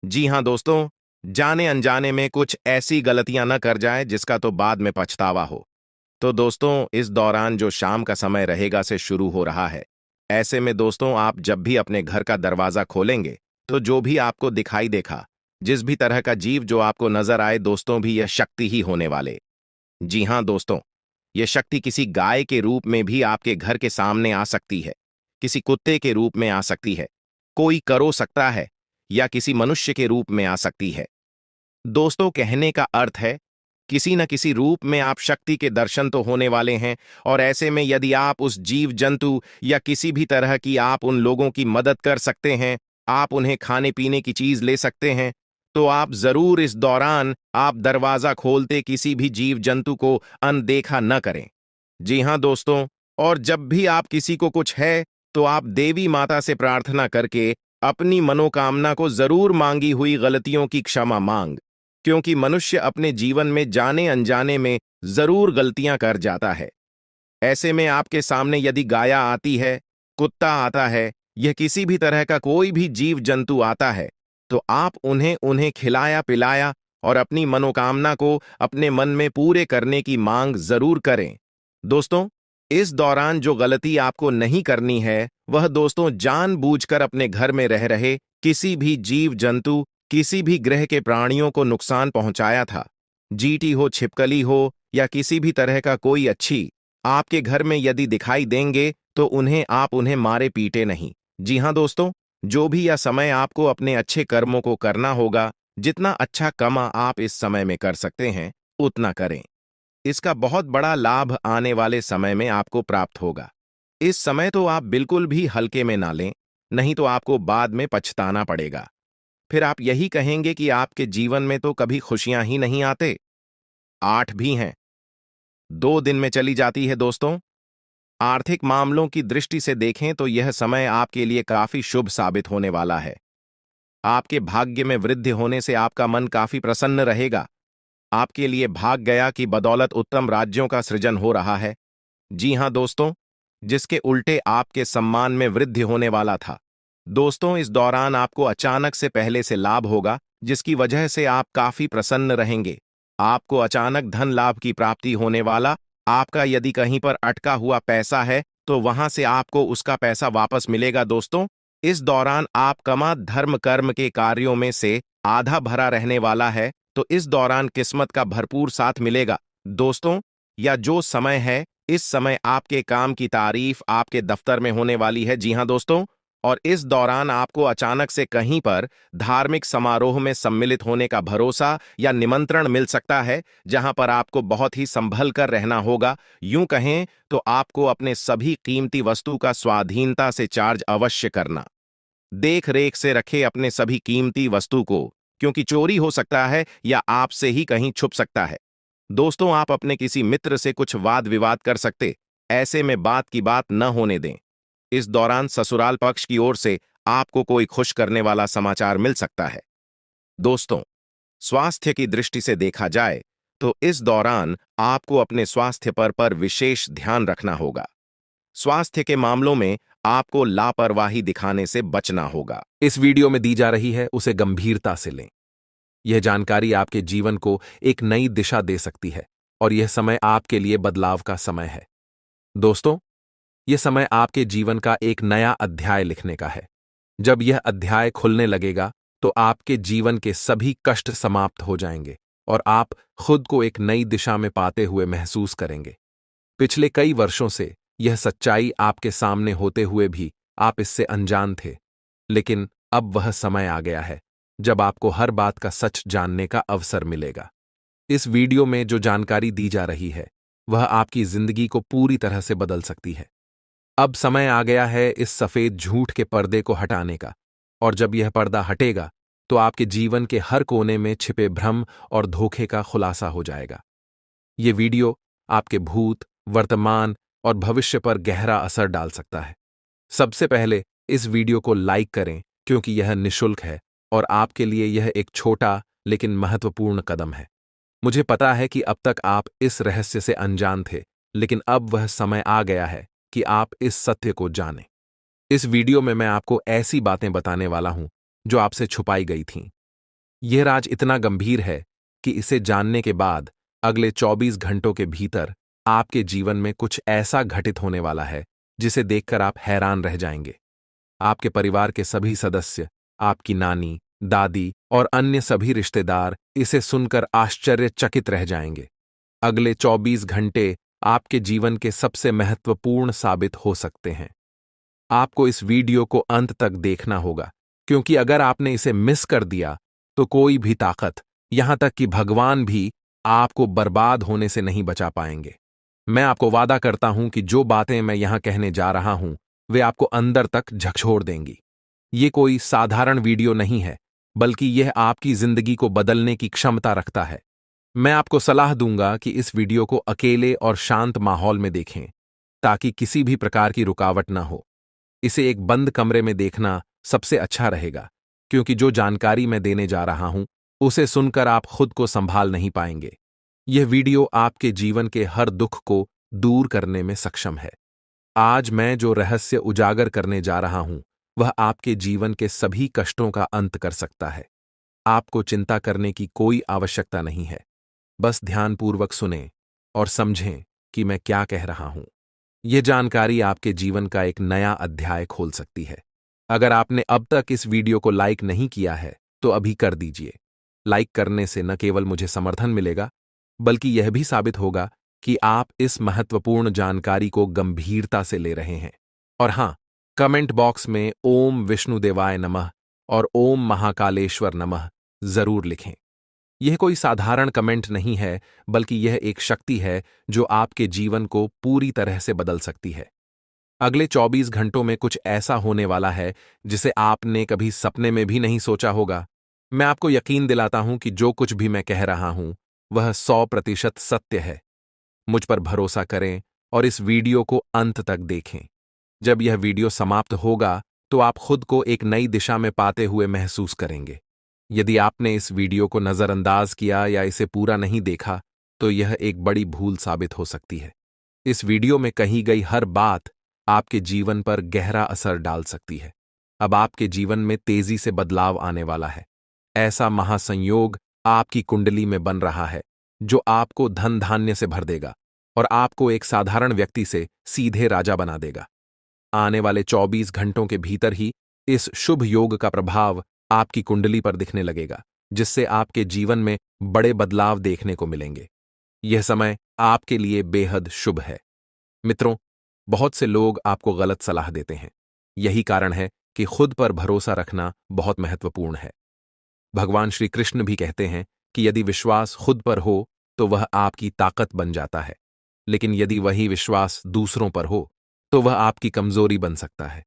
Speaker 1: जी हां दोस्तों, जाने अनजाने में कुछ ऐसी गलतियां न कर जाए जिसका तो बाद में पछतावा हो। तो दोस्तों, इस दौरान जो शाम का समय रहेगा से शुरू हो रहा है। ऐसे में दोस्तों, आप जब भी अपने घर का दरवाजा खोलेंगे, तो जो भी आपको दिखाई देखा, जिस भी तरह का जीव जो आपको नजर आए दोस्तों, भी यह शक्ति ही होने वाले। जी हां दोस्तों, यह शक्ति किसी गाय के रूप में भी आपके घर के सामने आ सकती है, किसी कुत्ते के रूप में आ सकती है, कोई करो सकता है, या किसी मनुष्य के रूप में आ सकती है। दोस्तों, कहने का अर्थ है किसी न किसी रूप में आप शक्ति के दर्शन तो होने वाले हैं, और ऐसे में यदि आप उस जीव जंतु या किसी भी तरह की आप उन लोगों की मदद कर सकते हैं, आप उन्हें खाने पीने की चीज ले सकते हैं, तो आप जरूर इस दौरान आप दरवाजा खोलते किसी भी जीव जंतु को अनदेखा न करें। जी हां दोस्तों, और जब भी आप किसी को कुछ है, तो आप देवी माता से प्रार्थना करके अपनी मनोकामना को जरूर मांगी हुई गलतियों की क्षमा मांग, क्योंकि मनुष्य अपने जीवन में जाने अनजाने में जरूर गलतियां कर जाता है। ऐसे में आपके सामने यदि गाया आती है, कुत्ता आता है, यह किसी भी तरह का कोई भी जीव जंतु आता है, तो आप उन्हें उन्हें खिलाया पिलाया और अपनी मनोकामना को अपने मन में पूरे करने की मांग जरूर करें। दोस्तों, इस दौरान जो गलती आपको नहीं करनी है, वह दोस्तों जानबूझकर अपने घर में रह रहे किसी भी जीव जंतु, किसी भी ग्रह के प्राणियों को नुकसान पहुंचाया था। जीटी हो, छिपकली हो, या किसी भी तरह का कोई अच्छी आपके घर में यदि दिखाई देंगे, तो आप उन्हें मारे पीटे नहीं। जी हां दोस्तों, जो भी यह समय आपको अपने अच्छे कर्मों को करना होगा, जितना अच्छा कमा आप इस समय में कर सकते हैं, उतना करें। इसका बहुत बड़ा लाभ आने वाले समय में आपको प्राप्त होगा। इस समय तो आप बिल्कुल भी हल्के में ना लें, नहीं तो आपको बाद में पछताना पड़ेगा। फिर आप यही कहेंगे कि आपके जीवन में तो कभी खुशियां ही नहीं आते। 8 भी हैं। 2 दिन में चली जाती है दोस्तों। आर्थिक मामलों की दृष्टि से देखें तो यह समय आपके लिए काफी शुभ साबित होने वाला है। आपके भाग्य में वृद्धि होने से आपका मन काफी प्रसन्न रहेगा। आपके लिए भाग गया की बदौलत उत्तम राज्यों का सृजन हो रहा है। जी हां दोस्तों, जिसके उल्टे आपके सम्मान में वृद्धि होने वाला था। दोस्तों, इस दौरान आपको अचानक से पहले से लाभ होगा, जिसकी वजह से आप काफी प्रसन्न रहेंगे। आपको अचानक धन लाभ की प्राप्ति होने वाला। आपका यदि कहीं पर अटका हुआ पैसा है तो वहां से आपको उसका पैसा वापस मिलेगा। दोस्तों, इस दौरान आप कमा धर्म कर्म के कार्यों में से आधा भरा रहने वाला है, तो इस दौरान किस्मत का भरपूर साथ मिलेगा। दोस्तों, या जो समय है, इस समय आपके काम की तारीफ आपके दफ्तर में होने वाली है। जी हां दोस्तों, और इस दौरान आपको अचानक से कहीं पर धार्मिक समारोह में सम्मिलित होने का भरोसा या निमंत्रण मिल सकता है, जहां पर आपको बहुत ही संभल कर रहना होगा। यूं कहें तो आपको अपने सभी कीमती वस्तु का स्वाधीनता से चार्ज अवश्य करना। देख रेख से रखे अपने सभी कीमती वस्तु को, क्योंकि चोरी हो सकता है या आपसे ही कहीं छुप सकता है। दोस्तों, आप अपने किसी मित्र से कुछ वाद विवाद कर सकते, ऐसे में बात की बात न होने दें। इस दौरान ससुराल पक्ष की ओर से आपको कोई खुश करने वाला समाचार मिल सकता है। दोस्तों, स्वास्थ्य की दृष्टि से देखा जाए तो इस दौरान आपको अपने स्वास्थ्य पर विशेष ध्यान रखना होगा। स्वास्थ्य के मामलों में आपको लापरवाही दिखाने से बचना होगा।
Speaker 2: इस वीडियो में दी जा रही है उसे गंभीरता से लें। यह जानकारी आपके जीवन को एक नई दिशा दे सकती है और यह समय आपके लिए बदलाव का समय है। दोस्तों, यह समय आपके जीवन का एक नया अध्याय लिखने का है। जब यह अध्याय खुलने लगेगा तो आपके जीवन के सभी कष्ट समाप्त हो जाएंगे और आप खुद को एक नई दिशा में पाते हुए महसूस करेंगे। पिछले कई वर्षों से यह सच्चाई आपके सामने होते हुए भी आप इससे अनजान थे, लेकिन अब वह समय आ गया है जब आपको हर बात का सच जानने का अवसर मिलेगा। इस वीडियो में जो जानकारी दी जा रही है वह आपकी जिंदगी को पूरी तरह से बदल सकती है। अब समय आ गया है इस सफेद झूठ के पर्दे को हटाने का, और जब यह पर्दा हटेगा तो आपके जीवन के हर कोने में छिपे भ्रम और धोखे का खुलासा हो जाएगा। ये वीडियो आपके भूत, वर्तमान और भविष्य पर गहरा असर डाल सकता है। सबसे पहले इस वीडियो को लाइक करें, क्योंकि यह निःशुल्क है और आपके लिए यह एक छोटा लेकिन महत्वपूर्ण कदम है। मुझे पता है कि अब तक आप इस रहस्य से अनजान थे, लेकिन अब वह समय आ गया है कि आप इस सत्य को जानें। इस वीडियो में मैं आपको ऐसी बातें बताने वाला हूं जो आपसे छुपाई गई थीं। यह राज इतना गंभीर है कि इसे जानने के बाद अगले 24 घंटों के भीतर आपके जीवन में कुछ ऐसा घटित होने वाला है जिसे देखकर आप हैरान रह जाएंगे। आपके परिवार के सभी सदस्य, आपकी नानी, दादी और अन्य सभी रिश्तेदार इसे सुनकर आश्चर्यचकित रह जाएंगे। अगले 24 घंटे आपके जीवन के सबसे महत्वपूर्ण साबित हो सकते हैं। आपको इस वीडियो को अंत तक देखना होगा, क्योंकि अगर आपने इसे मिस कर दिया तो कोई भी ताकत, यहां तक कि भगवान भी, आपको बर्बाद होने से नहीं बचा पाएंगे। मैं आपको वादा करता हूं कि जो बातें मैं यहां कहने जा रहा हूं वे आपको अंदर तक झकझोर देंगी। ये कोई साधारण वीडियो नहीं है, बल्कि यह आपकी जिंदगी को बदलने की क्षमता रखता है। मैं आपको सलाह दूंगा कि इस वीडियो को अकेले और शांत माहौल में देखें, ताकि किसी भी प्रकार की रुकावट ना हो। इसे एक बंद कमरे में देखना सबसे अच्छा रहेगा, क्योंकि जो जानकारी मैं देने जा रहा हूं उसे सुनकर आप खुद को संभाल नहीं पाएंगे। यह वीडियो आपके जीवन के हर दुख को दूर करने में सक्षम है। आज मैं जो रहस्य उजागर करने जा रहा हूं वह आपके जीवन के सभी कष्टों का अंत कर सकता है। आपको चिंता करने की कोई आवश्यकता नहीं है। बस ध्यानपूर्वक सुनें और समझें कि मैं क्या कह रहा हूं। यह जानकारी आपके जीवन का एक नया अध्याय खोल सकती है। अगर आपने अब तक इस वीडियो को लाइक नहीं किया है तो अभी कर दीजिए। लाइक करने से न केवल मुझे समर्थन मिलेगा, बल्कि यह भी साबित होगा कि आप इस महत्वपूर्ण जानकारी को गंभीरता से ले रहे हैं। और हां, कमेंट बॉक्स में ओम विष्णुदेवाय नमः और ओम महाकालेश्वर नमः जरूर लिखें। यह कोई साधारण कमेंट नहीं है, बल्कि यह एक शक्ति है जो आपके जीवन को पूरी तरह से बदल सकती है। अगले 24 घंटों में कुछ ऐसा होने वाला है जिसे आपने कभी सपने में भी नहीं सोचा होगा। मैं आपको यकीन दिलाता हूं कि जो कुछ भी मैं कह रहा हूं वह 100% सत्य है। मुझ पर भरोसा करें और इस वीडियो को अंत तक देखें। जब यह वीडियो समाप्त होगा तो आप खुद को एक नई दिशा में पाते हुए महसूस करेंगे। यदि आपने इस वीडियो को नज़रअंदाज किया या इसे पूरा नहीं देखा तो यह एक बड़ी भूल साबित हो सकती है। इस वीडियो में कही गई हर बात आपके जीवन पर गहरा असर डाल सकती है। अब आपके जीवन में तेजी से बदलाव आने वाला है। ऐसा महासंयोग आपकी कुंडली में बन रहा है जो आपको धन धान्य से भर देगा और आपको एक साधारण व्यक्ति से सीधे राजा बना देगा। आने वाले 24 घंटों के भीतर ही इस शुभ योग का प्रभाव आपकी कुंडली पर दिखने लगेगा, जिससे आपके जीवन में बड़े बदलाव देखने को मिलेंगे। यह समय आपके लिए बेहद शुभ है। मित्रों, बहुत से लोग आपको गलत सलाह देते हैं। यही कारण है कि खुद पर भरोसा रखना बहुत महत्वपूर्ण है। भगवान श्री कृष्ण भी कहते हैं कि यदि विश्वास खुद पर हो तो वह आपकी ताकत बन जाता है, लेकिन यदि वही विश्वास दूसरों पर हो तो वह आपकी कमजोरी बन सकता है।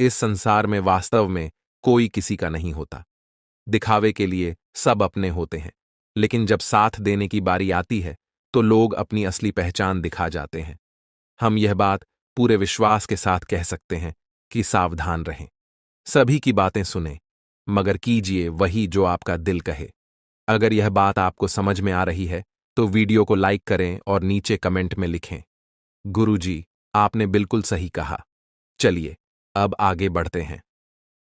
Speaker 2: इस संसार में वास्तव में कोई किसी का नहीं होता। दिखावे के लिए सब अपने होते हैं, लेकिन जब साथ देने की बारी आती है तो लोग अपनी असली पहचान दिखा जाते हैं। हम यह बात पूरे विश्वास के साथ कह सकते हैं कि सावधान रहें। सभी की बातें सुनें, मगर कीजिए वही जो आपका दिल कहे। अगर यह बात आपको समझ में आ रही है तो वीडियो को लाइक करें और नीचे कमेंट में लिखें, गुरुजी, आपने बिल्कुल सही कहा। चलिए अब आगे बढ़ते हैं।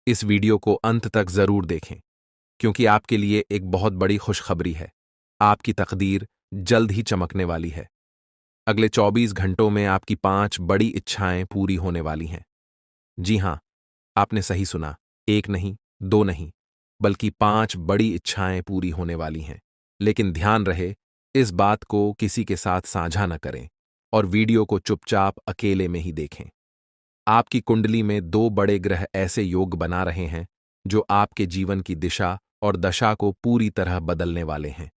Speaker 2: इस वीडियो को अंत तक जरूर देखें, क्योंकि आपके लिए एक बहुत बड़ी खुशखबरी है। आपकी तकदीर जल्द ही चमकने वाली है। अगले 24 घंटों में आपकी 5 बड़ी इच्छाएं पूरी होने वाली हैं। जी हां, आपने सही सुना, एक नहीं, दो नहीं, बल्कि 5 बड़ी इच्छाएं पूरी होने वाली हैं। लेकिन ध्यान रहे, इस बात को किसी के साथ साझा न करें और वीडियो को चुपचाप अकेले में ही देखें। आपकी कुंडली में 2 बड़े ग्रह ऐसे योग बना रहे हैं जो आपके जीवन की दिशा और दशा को पूरी तरह बदलने वाले हैं।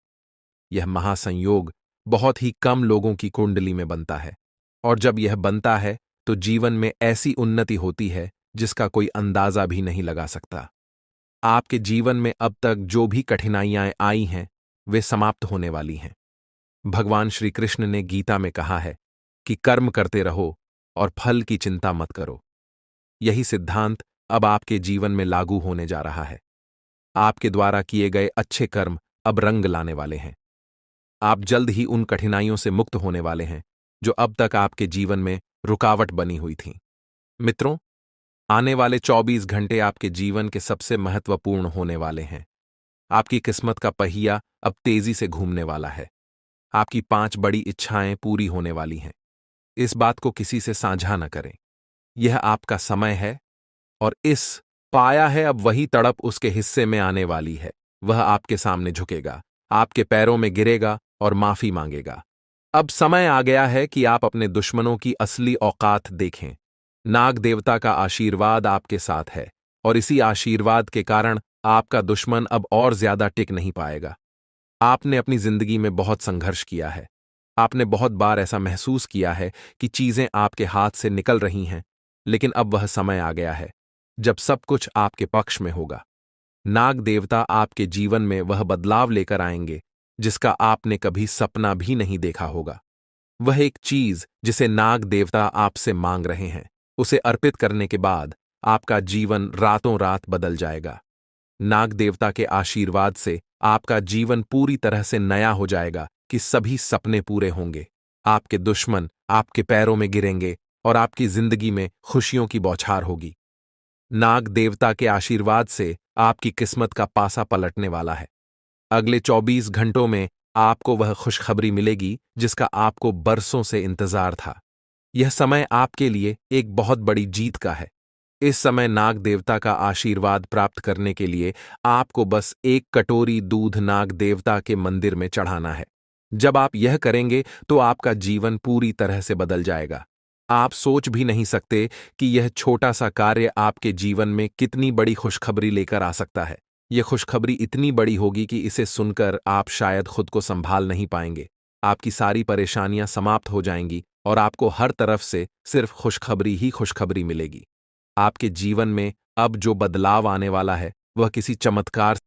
Speaker 2: यह महासंयोग बहुत ही कम लोगों की कुंडली में बनता है, और जब यह बनता है तो जीवन में ऐसी उन्नति होती है जिसका कोई अंदाजा भी नहीं लगा सकता। आपके जीवन में अब तक जो भी कठिनाइयां आई हैं वे समाप्त होने वाली हैं। भगवान श्री कृष्ण ने गीता में कहा है कि कर्म करते रहो और फल की चिंता मत करो। यही सिद्धांत अब आपके जीवन में लागू होने जा रहा है। आपके द्वारा किए गए अच्छे कर्म अब रंग लाने वाले हैं। आप जल्द ही उन कठिनाइयों से मुक्त होने वाले हैं जो अब तक आपके जीवन में रुकावट बनी हुई थीं। मित्रों, आने वाले 24 घंटे आपके जीवन के सबसे महत्वपूर्ण होने वाले हैं। आपकी किस्मत का पहिया अब तेजी से घूमने वाला है। आपकी 5 बड़ी इच्छाएं पूरी होने वाली हैं। इस बात को किसी से साझा न करें। यह आपका समय है, और इस पाया है अब वही तड़प उसके हिस्से में आने वाली है। वह आपके सामने झुकेगा, आपके पैरों में गिरेगा और माफी मांगेगा। अब समय आ गया है कि आप अपने दुश्मनों की असली औकात देखें। नाग देवता का आशीर्वाद आपके साथ है, और इसी आशीर्वाद के कारण आपका दुश्मन अब और ज्यादा टिक नहीं पाएगा। आपने अपनी जिंदगी में बहुत संघर्ष किया है। आपने बहुत बार ऐसा महसूस किया है कि चीजें आपके हाथ से निकल रही हैं, लेकिन अब वह समय आ गया है जब सब कुछ आपके पक्ष में होगा। नाग देवता आपके जीवन में वह बदलाव लेकर आएंगे जिसका आपने कभी सपना भी नहीं देखा होगा। वह एक चीज जिसे नाग देवता आपसे मांग रहे हैं, उसे अर्पित करने के बाद आपका जीवन रातों रात बदल जाएगा। नाग देवता के आशीर्वाद से आपका जीवन पूरी तरह से नया हो जाएगा कि सभी सपने पूरे होंगे। आपके दुश्मन आपके पैरों में गिरेंगे और आपकी जिंदगी में खुशियों की बौछार होगी। नाग देवता के आशीर्वाद से आपकी किस्मत का पासा पलटने वाला है। अगले 24 घंटों में आपको वह खुशखबरी मिलेगी जिसका आपको बरसों से इंतजार था। यह समय आपके लिए एक बहुत बड़ी जीत का है। इस समय नाग देवता का आशीर्वाद प्राप्त करने के लिए आपको बस 1 कटोरी दूध नाग देवता के मंदिर में चढ़ाना है। जब आप यह करेंगे तो आपका जीवन पूरी तरह से बदल जाएगा। आप सोच भी नहीं सकते कि यह छोटा सा कार्य आपके जीवन में कितनी बड़ी खुशखबरी लेकर आ सकता है। यह खुशखबरी इतनी बड़ी होगी कि इसे सुनकर आप शायद खुद को संभाल नहीं पाएंगे। आपकी सारी परेशानियां समाप्त हो जाएंगी और आपको हर तरफ से सिर्फ खुशखबरी ही खुशखबरी मिलेगी। आपके जीवन में अब जो बदलाव आने वाला है वह किसी चमत्कार